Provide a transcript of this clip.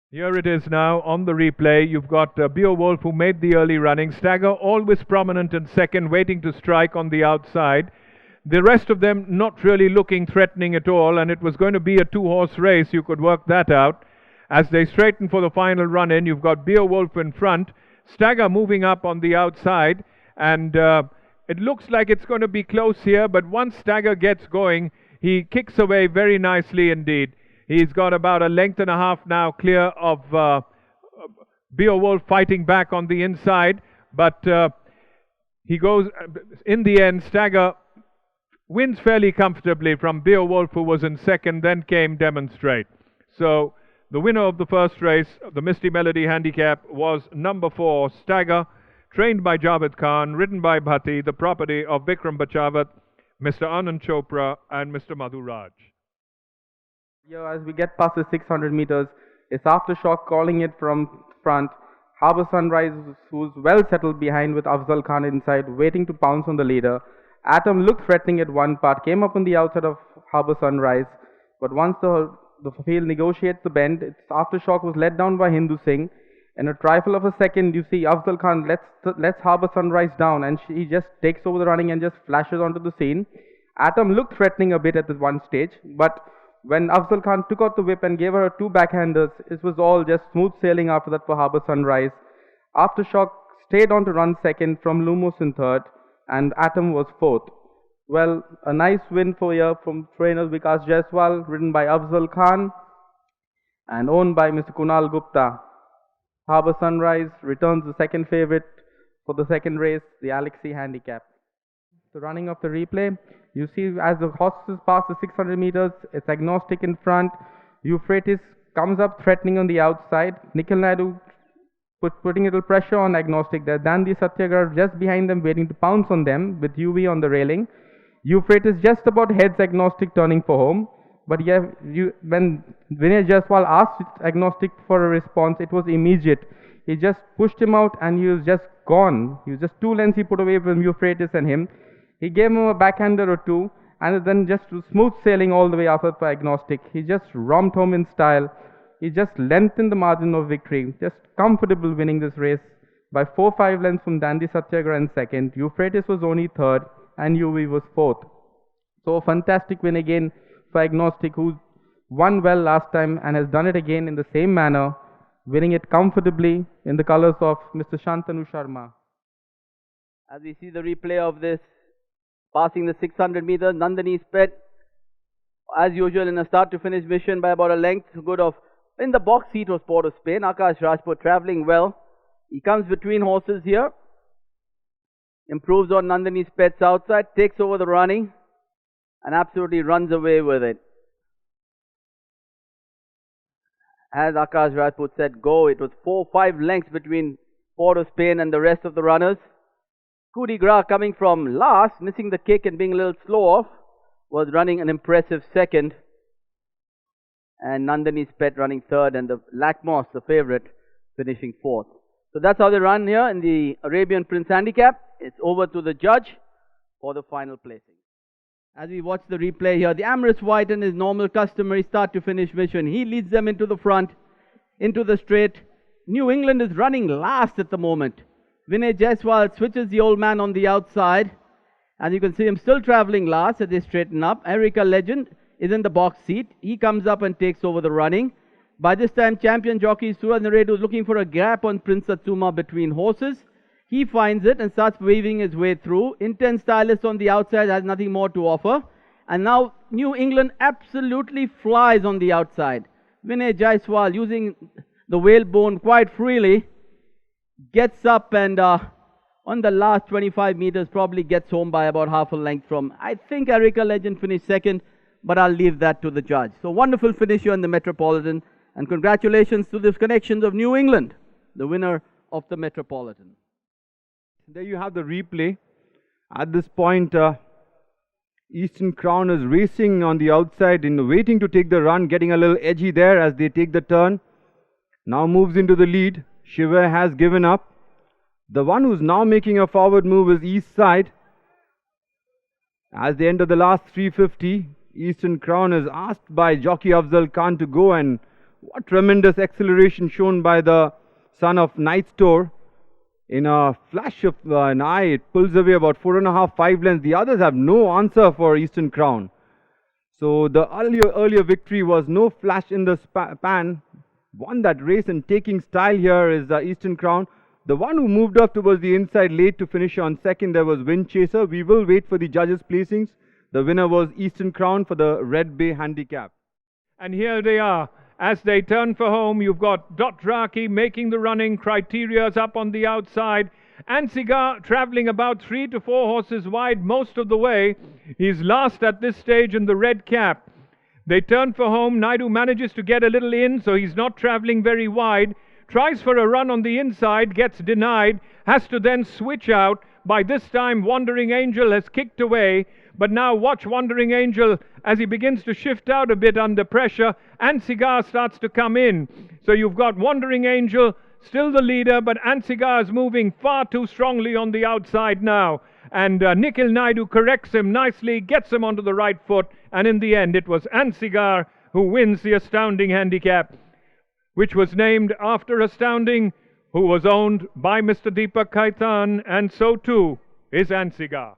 Here it is now on the replay. You've got Beowulf who made the early running. Stagger always prominent in second, waiting to strike on the outside. The rest of them not really looking threatening at all, and it was going to be a two-horse race. You could work that out. As they straighten for the final run-in, you've got Beowulf in front, Stagger moving up on the outside, and it looks like it's going to be close here, but once Stagger gets going, he kicks away very nicely indeed. He's got about a length and a half now clear of Beowulf fighting back on the inside, but he goes, in the end, Stagger wins fairly comfortably from Beowulf, who was in second, then came Demonstrate. So the winner of the first race, the Misty Melody Handicap, was number 4, Stagger, trained by Javed Khan, ridden by Bhatti, the property of Vikram Bachawat, Mr. Anand Chopra and Mr. Madhu Raj. Here, as we get past the 600 meters, it's Aftershock calling it from front. Harbour Sunrise, who's well settled behind with Afzal Khan inside, waiting to pounce on the leader. Atom looked threatening at one part, came up on the outside of Harbour Sunrise, but once the field negotiates the bend, its Aftershock was let down by Hindu Singh. In a trifle of a second, you see Afzal Khan lets Harbour Sunrise down, and he just takes over the running and just flashes onto the scene. Atom looked threatening a bit at the one stage, but when Afzal Khan took out the whip and gave her 2 backhanders, it was all just smooth sailing after that for Harbour Sunrise. Aftershock stayed on to run second, from Lumos in third, and Atom was fourth. Well, a nice win for here from trainer Vikas Jaiswal, ridden by Afzal Khan and owned by Mr. Kunal Gupta. Harbour Sunrise returns the second favorite for the second race, the Alexi Handicap. The running of the replay, you see as the horses pass the 600 meters, it's Agnostic in front. Euphrates comes up threatening on the outside. Nikhil Naidu putting a little pressure on Agnostic there. Dandi Satyagraha just behind them, waiting to pounce on them with UV on the railing. Euphrates just about heads Agnostic, turning for home. But yeah, when Vinay Jaiswal asked Agnostic for a response, it was immediate. He just pushed him out and he was just gone. He was just 2 lengths he put away from Euphrates and him. He gave him a backhander or 2, and then just smooth sailing all the way after for Agnostic. He just romped home in style. He just lengthened the margin of victory. Just comfortable winning this race by 4-5 lengths from Dandi Satyagraha in second. Euphrates was only third, and UV was fourth. So a fantastic win again for Agnostic, who won well last time and has done it again in the same manner, winning it comfortably in the colors of Mr. Shantanu Sharma. As we see the replay of this, passing the 600 meters, Nandini sped, as usual, in a start to finish mission by about a length good of, in the box seat was Port of Spain. Akash Rajput travelling well. He comes between horses here, improves on Nandini Sped's outside, takes over the running, and absolutely runs away with it. As Akash Rajput said, go. It was 4-5 lengths between Port of Spain and the rest of the runners. Coup de Gras, coming from last, missing the kick and being a little slow off, was running an impressive second. And Nandini Sped running third, and the Lackmoss, the favourite, finishing fourth. So that's how they run here in the Arabian Prince Handicap. It's over to the judge for the final placing. As we watch the replay here, the Amorous White in his normal customary start to finish mission. He leads them into the front, into the straight. New England is running last at the moment. Vinay Jaiswal switches the old man on the outside, and you can see him still travelling last as they straighten up. Erica Legend is in the box seat. He comes up and takes over the running. By this time, champion jockey Suraj Naredu is looking for a gap on Prince Satsuma between horses. He finds it and starts weaving his way through. Intense Stylist on the outside has nothing more to offer. And now New England absolutely flies on the outside. Vinay Jaiswal, using the whalebone quite freely, gets up and on the last 25 meters probably gets home by about half a length from, I think Erica Legend finished second, but I'll leave that to the judge. So wonderful finish here in the Metropolitan, and congratulations to the Connections of New England, the winner of the Metropolitan. There you have the replay. At this point, Eastern Crown is racing on the outside, waiting to take the run, getting a little edgy there as they take the turn. Now moves into the lead. Shiva has given up. The one who's now making a forward move is East Side. As they enter the last 350, Eastern Crown is asked by jockey Afzal Khan to go and What tremendous acceleration shown by the son of Night Store. In a flash of an eye, it pulls away about 4.5, 5 lengths. The others have no answer for Eastern Crown. So the earlier victory was no flash in the pan. Won that race and taking style here is Eastern Crown. The one who moved up towards the inside late to finish on second, there was Wind Chaser. We will wait for the judges' placings. The winner was Eastern Crown for the Red Bay Handicap. And here they are. As they turn for home, you've got Dothraki making the running, Criteria's up on the outside, Ansigar travelling about 3 to 4 horses wide most of the way. He's last at this stage in the red cap. They turn for home. Naidu manages to get a little in, so he's not travelling very wide. Tries for a run on the inside, gets denied, has to then switch out. By this time, Wandering Angel has kicked away. But now watch Wandering Angel as he begins to shift out a bit under pressure. Ansigar starts to come in. So you've got Wandering Angel, still the leader, but Ansigar is moving far too strongly on the outside now. And Nikhil Naidu corrects him nicely, gets him onto the right foot. And in the end, it was Ansigar who wins the Astounding Handicap, which was named after Astounding, who was owned by Mr. Deepak Khaitan, and so too is Ansigar.